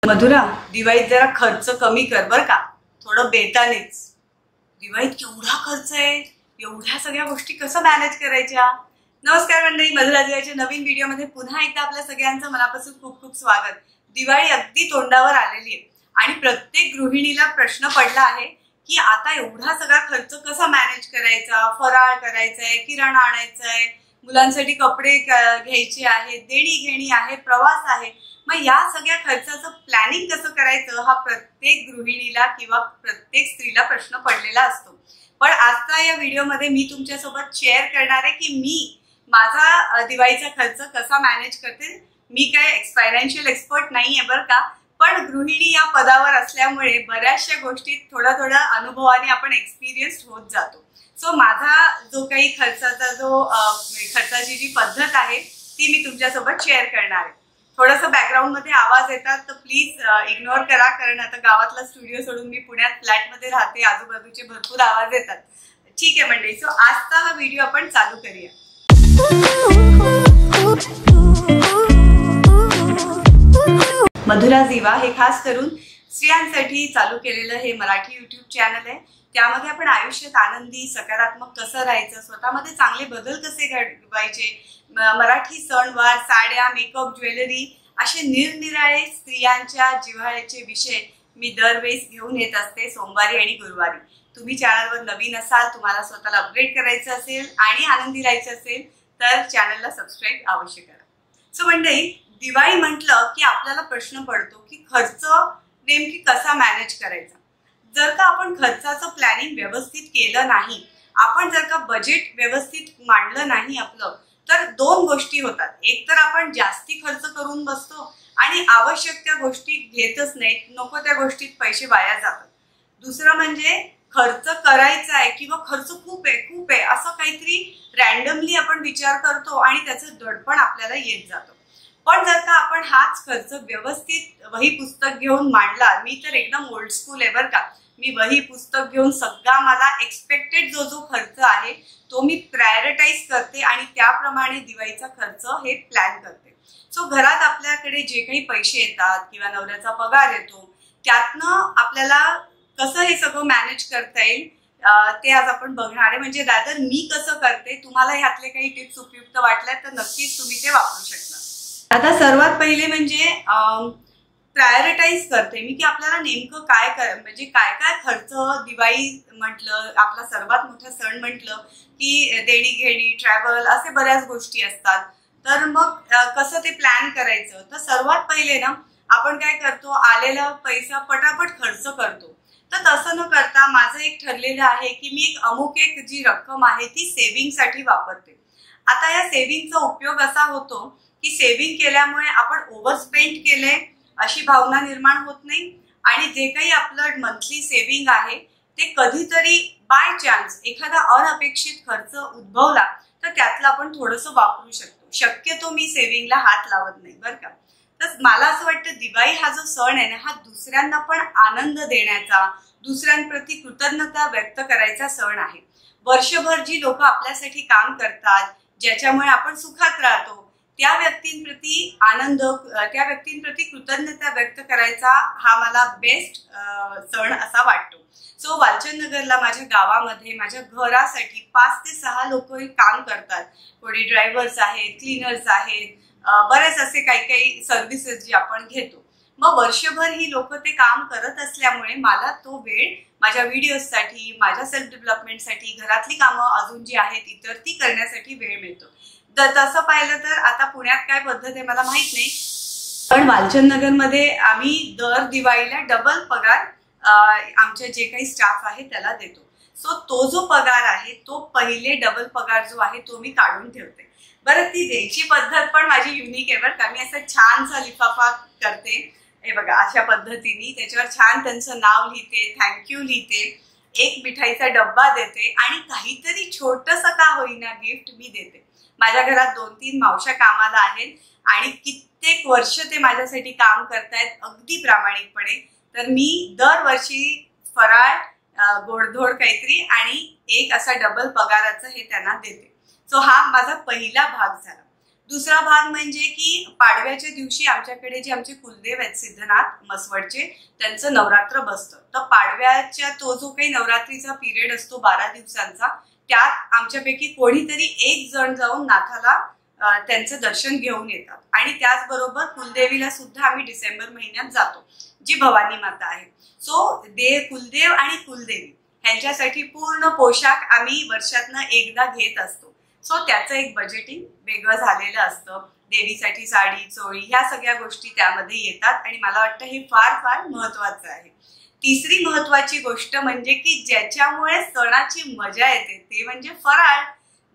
मधुरा, दिवाळीत जरा खर्च कमी कर बर का, थोडं बेतानेच. दिवाळीत केवढा खर्च आहे, एवढ्या सगळ्या गोष्टी कसं मॅनेज करायच्या. नमस्कार मंडळी, मधुरा दिवाळीच्या नवीन व्हिडिओमध्ये पुन्हा एकदा आपल्या सगळ्यांचं मनापासून खूप खूप स्वागत. दिवाळी अगदी तोंडावर आलेली आहे आणि प्रत्येक गृहिणीला प्रश्न पडला आहे की आता एवढा सगळा खर्च कसा मॅनेज करायचा. फराळ करायचा आहे, किराणा आणायचा आहे, मुलांसाठी कपडे घ्यायचे आहेत, देणी घेणी आहे, प्रवास आहे. मग या सगळ्या खर्चाचं प्लॅनिंग कसं करायचं हा प्रत्येक गृहिणीला किंवा प्रत्येक स्त्रीला प्रश्न पडलेला असतो. पण आजच्या या व्हिडिओमध्ये मी तुमच्यासोबत शेअर करणार आहे की मी माझा दिवाळीचा खर्च कसा मॅनेज करते. मी काय फायनान्शियल एक्सपर्ट नाहीये बरं का, पण गृहिणी या पदावर असल्यामुळे बऱ्याचशा गोष्टीत थोडा अनुभवाने आपण एक्सपिरियन्स्ड होत जातो. सो माझा जो काही खर्चाची जी पद्धत आहे ती मी तुमच्यासोबत शेअर करणार आहे. थोडंसं बॅकग्राऊंड मध्ये आवाज येतात तर प्लीज इग्नोर करा, कारण आता गावातला स्टुडिओ सोडून मी पुण्यात फ्लॅट मध्ये राहते, आजूबाजूचे भरपूर आवाज येतात. ठीक आहे मंडळी, सो आजचा हा व्हिडिओ आपण चालू करूया. मधुरा जीवा हे खास करून स्त्रियांसाठी चालू केलेलं हे मराठी युट्यूब चॅनल आहे. त्यामध्ये आपण आयुष्यात आनंदी सकारात्मक कसं राहायचं, स्वतःमध्ये चांगले बदल कसे घडवायचे, मराठी सणवार, साड्या, मेकअप, ज्वेलरी असे निरनिराळे स्त्रियांच्या जिव्हाळ्याचे विषय मी दरवेळेस घेऊन येत असते सोमवारी आणि गुरुवारी. तुम्ही चॅनलवर नवीन असाल, तुम्हाला स्वतःला अपग्रेड करायचं असेल आणि आनंदी राहायचं असेल तर चॅनलला सबस्क्राईब अवश्य करा. सो मंडळी, दिवाळी म्हटलं की आपल्याला प्रश्न पडतो की खर्च नेमकी कसा मॅनेज करायचा. जर का आपण खर्चाचं प्लॅनिंग व्यवस्थित केलं नाही, आपण जर का बजेट व्यवस्थित मांडलं नाही आपलं, तर दोन गोष्टी होतात. एक तर आपण जास्ती खर्च करून बसतो आणि आवश्यक त्या गोष्टी घेतच नाहीत, नको त्या गोष्टीत पैसे वाया जातात. दुसरं म्हणजे खर्च करायचा आहे किंवा खर्च खूप आहे असं काहीतरी रॅन्डमली आपण विचार करतो आणि त्याचं दडपण आपल्याला येत जातं. पण जर का आपण हाच खर्च व्यवस्थित वही पुस्तक घेऊन मांडला, मी तर एकदम ओल्ड स्कूल आहे बरं का, मी वही पुस्तक घेऊन सगळा मला एक्सपेक्टेड जो खर्च आहे तो मी प्रायोरिटाईज करते आणि त्याप्रमाणे दिवाळीचा खर्च हे प्लॅन करते. सो घरात आपल्याकडे जे काही पैसे येतात किंवा नवऱ्याचा पगार येतो त्यातनं आपल्याला कसं हे सगळं मॅनेज करता येईल ते आज आपण बघणार आहे. म्हणजे रादर मी कसं करते, तुम्हाला ह्यातले काही टिप्स उपयुक्त वाटल्या तर नक्कीच तुम्ही ते वापरू शकता. आता सर्वात पहिले म्हणजे प्रायोरिटाईज करते मी की आपल्याला नेमकं काय म्हणजे काय खर्च. दिवाळी म्हटलं, आपला सर्वात मोठा सण म्हटलं की देणी घेणी, ट्रॅव्हल असे बऱ्याच गोष्टी असतात. तर मग कसं ते प्लॅन करायचं. तर सर्वात पहिले ना आपण काय करतो, आलेला पैसा पटापट खर्च करतो. तर तसं न करता माझं एक ठरलेलं आहे की मी अमुक जी रक्कम आहे ती सेव्हिंग साठी वापरते. आता या सेव्हिंगचा उपयोग असा होतो की सेव्हिंग केल्यामुळे आपण ओव्हरस्पेंड केले अशी भावना निर्माण होत नाही आणि जे काही आपलं मंथली सेव्हिंग आहे ते कधीतरी बाय चान्स एखादा अनपेक्षित खर्च उद्भवला तर त्यातलं आपण थोडंसं वापरू शकतो. शक्यतो मी सेव्हिंगला हात लावत नाही बरं का. तर मला असं वाटतं दिवाळी हा जो सण आहे ना, हा दुसऱ्यांना पण आनंद देण्याचा, दुसऱ्यांप्रती कृतज्ञता व्यक्त करायचा सण आहे. वर्षभर जी लोक आपल्यासाठी काम करतात, ज्याच्यामुळे आपण सुखात राहतो, त्या व्यक्तींप्रती आनंद, त्या व्यक्तींप्रती कृतज्ञता व्यक्त करायचा हा मला बेस्ट सण असा वाटतो. सो वालचंदनगरला माझ्या गावामध्ये माझ्या घरासाठी 5 ते 6 लोक काम करतात. कोणी ड्रायव्हर्स आहेत, क्लीनर्स आहेत, बरेच असे काही सर्व्हिसेस जे आपण घेतो. मग वर्षभर ही लोक ते काम करत असल्यामुळे मला तो वेळ माझ्या व्हिडिओसाठी, माझ्या सेल्फ डेव्हलपमेंटसाठी, घरातली कामं अजून जी आहेत इतर ती करण्यासाठी वेळ मिळतो. तसं पाहिलं तर आता पुण्यात काय पद्धत आहे मला माहित नाही, पण वालचंदनगर मध्ये आम्ही दर दिवाळीला डबल पगार आमच्या जे काही स्टाफ आहे त्याला देतो. सो तो जो पगार आहे तो पहिले डबल पगार जो आहे तो मी काढून ठेवते. बरं, ती द्यायची पद्धत पण माझी युनिक आहे बरं का. मी असा छानसा लिफाफा करते, हे बघा अशा पद्धतीने, त्याच्यावर छान त्यांचं नाव लिहिते, थँक्यू लिहिते, एक मिठाईचा डब्बा देते आणि काहीतरी छोटंसं का होईना गिफ्ट मी देते. माझ्या घरात 2-3 मावश्या कामाला आहेत आणि कित्येक वर्ष ते माझ्यासाठी काम करतायत अगदी प्रामाणिकपणे. तर मी दरवर्षी फराळ, गोडधोड काहीतरी आणि एक असा डबल पगाराचं हे त्यांना देते. सो हा माझा पहिला भाग झाला. दुसरा भाग म्हणजे की पाडव्याच्या दिवशी आमच्याकडे जे आमचे कुलदेव आहेत सिद्धनाथ मसवडचे, त्यांचं नवरात्र बसतं. तर पाडव्याच्या तो जो काही नवरात्रीचा पिरियड असतो 12 दिवसांचा, त्यात आमच्यापैकी कोणीतरी एक जण जाऊन नाथाला त्यांचं दर्शन घेऊन येतात. आणि त्याचबरोबर कुलदेवीला सुद्धा आम्ही डिसेंबर महिन्यात जातो, जी भवानी माता आहे. सो कुलदेव आणि कुलदेवी ह्यांच्यासाठी पूर्ण पोशाख आम्ही वर्षातनं एकदा घेत असतो. सो त्याचं एक बजेटिंग वेगळं झालेलं असतं. देवीसाठी साडी, चोळी ह्या सगळ्या गोष्टी त्यामध्ये येतात आणि मला वाटतं हे फार फार महत्वाचं आहे. तिसरी महत्वाची गोष्ट म्हणजे की ज्याच्यामुळे सणाची मजा येते ते म्हणजे फराळ.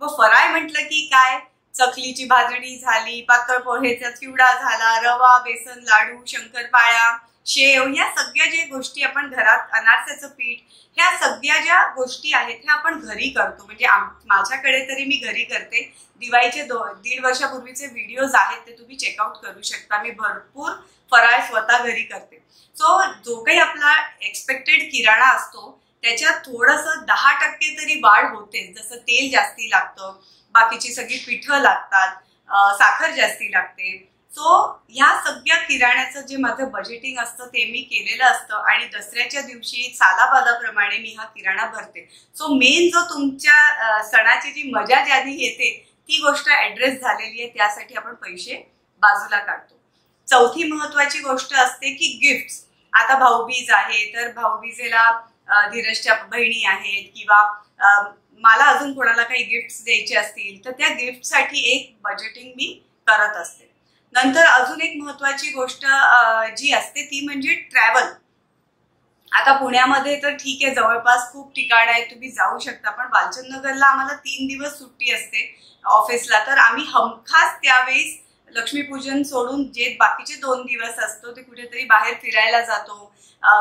व फराळ म्हटलं की काय, चकलीची भाजणी झाली, पातळ पोहेचा चिवडा झाला, रवा, बेसन लाडू, शंकरपाळ्या, शेव, या सगळ्या ज्या गोष्टी आपण घरात, अनारसाचं पीठ, ह्या सगळ्या ज्या गोष्टी आहेत ह्या आपण घरी करतो. म्हणजे माझ्याकडे तरी मी घरी करते. दिवाळीचे 1.5 वर्षापूर्वीचे व्हिडिओज आहेत ते तुम्ही चेकआउट करू शकता. मी भरपूर फराळ स्वतः घरी करते. सो जो काही आपला एक्सपेक्टेड किराणा असतो त्याच्यात थोडंसं 10% तरी वाढ होते. जसं तेल जास्ती लागतं, बाकीची सगळी पिठं लागतात, साखर जास्ती लागते. सो ह्या सगळ्या किराण्याचं जे माझं बजेटिंग असतं ते मी केलेलं असतं आणि दसऱ्याच्या दिवशी सालाबादाप्रमाणे मी हा किराणा भरते. सो मेन जो तुमच्या सणाची जी मजा ज्याने येते ती गोष्ट ऍड्रेस झालेली आहे, त्यासाठी आपण पैसे बाजूला काढतो. चौथी महत्वाची गोष्ट असते की गिफ्ट. आता भाऊबीज आहे तर भाऊबीजेला धीरजच्या बहिणी आहेत किंवा मला अजून कोणाला काही गिफ्ट द्यायचे असतील तर त्या गिफ्टसाठी एक बजेटिंग मी करत असते. नंतर अजून एक महत्वाची गोष्ट जी असते ती म्हणजे ट्रॅव्हल. आता पुण्यामध्ये तर ठीक आहे, जवळपास खूप ठिकाण आहेत, तुम्ही जाऊ शकता. पण बालचंदनगरला आम्हाला 3 दिवस सुट्टी असते ऑफिसला, तर आम्ही हमखास त्यावेळेस लक्ष्मीपूजन सोडून जे बाकीचे 2 दिवस असतो ते कुठेतरी बाहेर फिरायला जातो.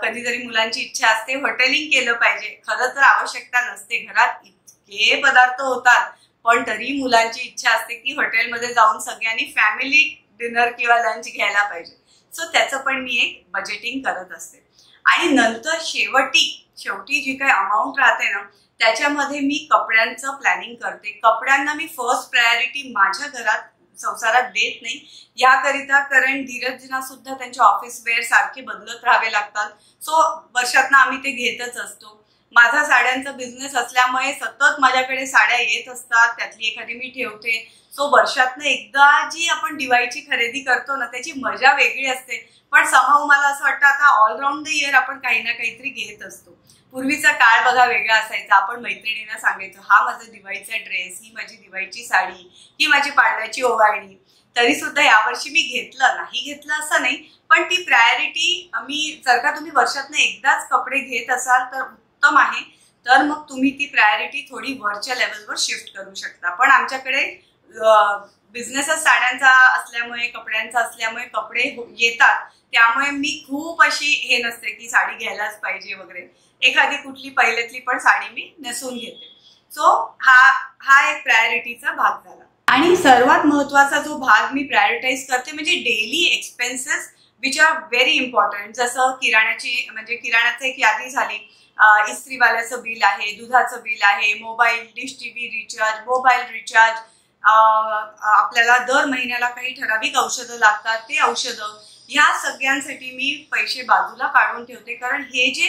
कधीतरी मुलांची इच्छा असते हॉटेलिंग केलं पाहिजे. खरं तर आवश्यकता नसते, घरात इतके पदार्थ होतात, पण तरी मुलांची इच्छा असते की हॉटेलमध्ये जाऊन सगळ्यांनी फॅमिली डिनर किंवा लंच घ्यायला पाहिजे. सो त्याचं पण मी एक बजेटिंग करत असते. आणि नंतर शेवटी जी काही अमाऊंट राहते ना त्याच्यामध्ये मी कपड्यांचं प्लॅनिंग करते. कपड्यांना मी फर्स्ट प्रायोरिटी माझ्या घरात संसारात देत नाही याकरिता, कारण धीरजना सुद्धा त्यांच्या ऑफिस वेअर सारखे बदलत राहावे लागतात. सो वर्षातनं आम्ही ते घेतच असतो. माझा साड्यांचा बिझनेस असल्यामुळे सतत माझ्याकडे साड्या येत असतात, त्यातली एखादी मी ठेवते. सो वर्षातनं एकदा जी आपण दिवाळीची खरेदी करतो ना त्याची मजा वेगळी असते. पण समाव मला असं वाटतं आता ऑलराऊंड द इयर आपण काही ना काहीतरी घेत असतो. पूर्वीचा काळ बघा वेगळा असायचा. आपण मैत्रिणींना सांगायचो हा माझा दिवाळीचा ड्रेस, ही माझी दिवाळीची साडी, ही माझी पाडव्याची ओवाळणी. तरी सुद्धा यावर्षी मी नाही घेतलं असं नाही, पण ती प्रायोरिटी मी, जर का तुम्ही वर्षातनं एकदाच कपडे घेत असाल तर उत्तम आहे, तर मग तुम्ही ती प्रायोरिटी थोडी वरच्या लेवलवर शिफ्ट करू शकता. पण आमच्याकडे बिझनेसच साड्यांचा असल्यामुळे, कपड्यांचा असल्यामुळे कपडे येतात, त्यामुळे मी खूप अशी हे नसते की साडी घ्यायलाच पाहिजे वगैरे. एखादी कुठली पहिल्यातली पण साडी मी नेसून घेते. सो हा एक प्रायोरिटीचा भाग झाला. आणि सर्वात महत्वाचा जो भाग मी प्रायोरिटाईज करते म्हणजे daily expenses which are very important. जसं किराण्याची, म्हणजे किराण्याची एक यादी झाली, इस्त्रीवाल्याचं बिल आहे, दुधाचं बिल आहे, mobile, dish TV recharge, mobile recharge, आपल्याला दर महिन्याला काही ठराविक औषधं लागतात ते औषधं, ह्या सगळ्यांसाठी मी पैसे बाजूला काढून ठेवते. कारण हे जे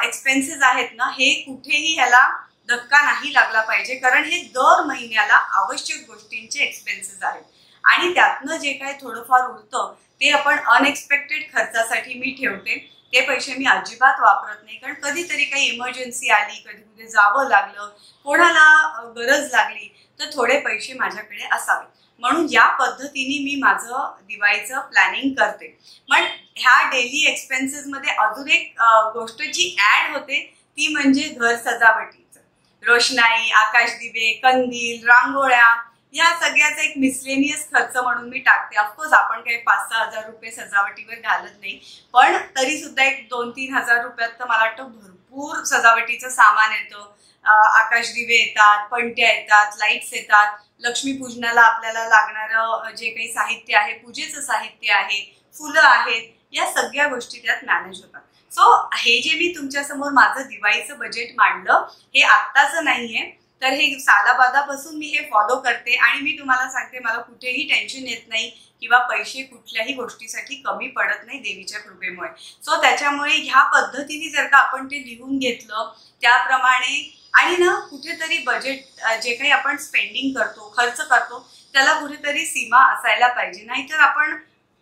एक्सपेन्सेस आहेत ना हे कुठेही ह्याला धक्का नाही लागला पाहिजे, कारण हे दर महिन्याला आवश्यक गोष्टींचे एक्सपेन्सेस आहेत. आणि त्यातनं जे काही थोडंफार उरतं ते आपण अनएक्सपेक्टेड खर्चासाठी मी ठेवते. ते पैसे मी अजिबात वापरत नाही, कारण कधीतरी काही इमर्जन्सी आली, कधी कुठे जावं लागलं, कोणाला गरज लागली तर थोडे पैसे माझ्याकडे असावे. म्हणून या पद्धतीने मी माझं दिवाळीचं प्लॅनिंग करते. पण ह्या डेली एक्सपेन्सेस मध्ये अजून एक गोष्ट जी ऍड होते ती म्हणजे घर सजावटीचं, रोषणाई, आकाशदिवे, कंदील, रांगोळ्या, या सगळ्याचा एक मिसलेनियस खर्च म्हणून मी टाकते. ऑफकोर्स आपण काही 5-6 हजार रुपये सजावटीवर घालत नाही, पण तरी सुद्धा एक 2-3 हजार रुपयात तर मला वाटतं भरपूर सजावटीचं सामान येतं. आकाशदिवे येतात, पणत्या येतात, लाईट्स येतात, लक्ष्मीपूजनाला आपल्याला लागणारं जे काही साहित्य आहे, पूजेचं साहित्य आहे, फुलं आहेत, या सगळ्या गोष्टी त्यात मॅनेज होतात. सो हे जे मी तुमच्या समोर माझं दिवाळीचं बजेट मांडलं हे आत्ताचं नाहीये, तर हे सालाबादापासून मी हे फॉलो करते आणि मी तुम्हाला सांगते मला कुठेही टेन्शन येत नाही किंवा पैसे कुठल्याही गोष्टीसाठी कमी पडत नाही देवीच्या कृपेमुळे. सो त्याच्यामुळे ह्या पद्धतीने जर का आपण ते लिहून घेतलं त्याप्रमाणे आणि ना कुठेतरी बजेट जे काही आपण स्पेंडिंग करतो खर्च करतो त्याला कुठेतरी सीमा असायला पाहिजे. नाहीतर आपण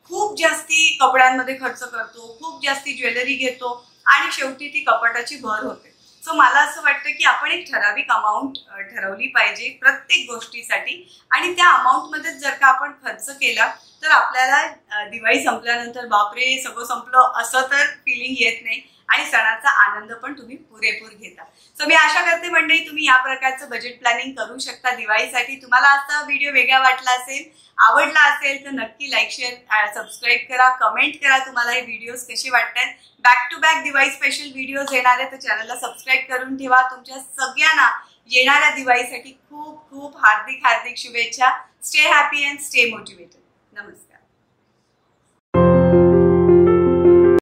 खूप जास्ती कपड्यांमध्ये खर्च करतो, खूप जास्ती ज्वेलरी घेतो आणि शेवटी ती कपाटाची भर होते. सो मला असं वाटतं की आपण एक ठराविक अमाऊंट ठरवली पाहिजे प्रत्येक गोष्टीसाठी आणि त्या अमाऊंटमध्येच जर का आपण खर्च केला तर आपल्याला दिवाळी संपल्यानंतर बापरे सगळं संपलं असं तर फिलिंग येत नाही आणि सणाचा आनंद पण तुम्ही पुरेपूर घेता. सो मी आशा करते मंडळी तुम्ही या प्रकारचं बजेट प्लॅनिंग करू शकता दिवाळीसाठी. तुम्हाला आजचा व्हिडिओ वेगळा वाटला असेल, आवडला असेल तर नक्की लाईक शेअर सबस्क्राईब करा, कमेंट करा तुम्हाला हे व्हिडिओज कसे वाटतात. Back to back Diwali special videos येणार आहे तर चॅनलला सबस्क्राईब करून ठेवा. तुमच्या सगळ्यांना येणाऱ्या दिवाळीसाठी खूप खूप हार्दिक शुभेच्छा. Stay happy and stay motivated. नमस्कार.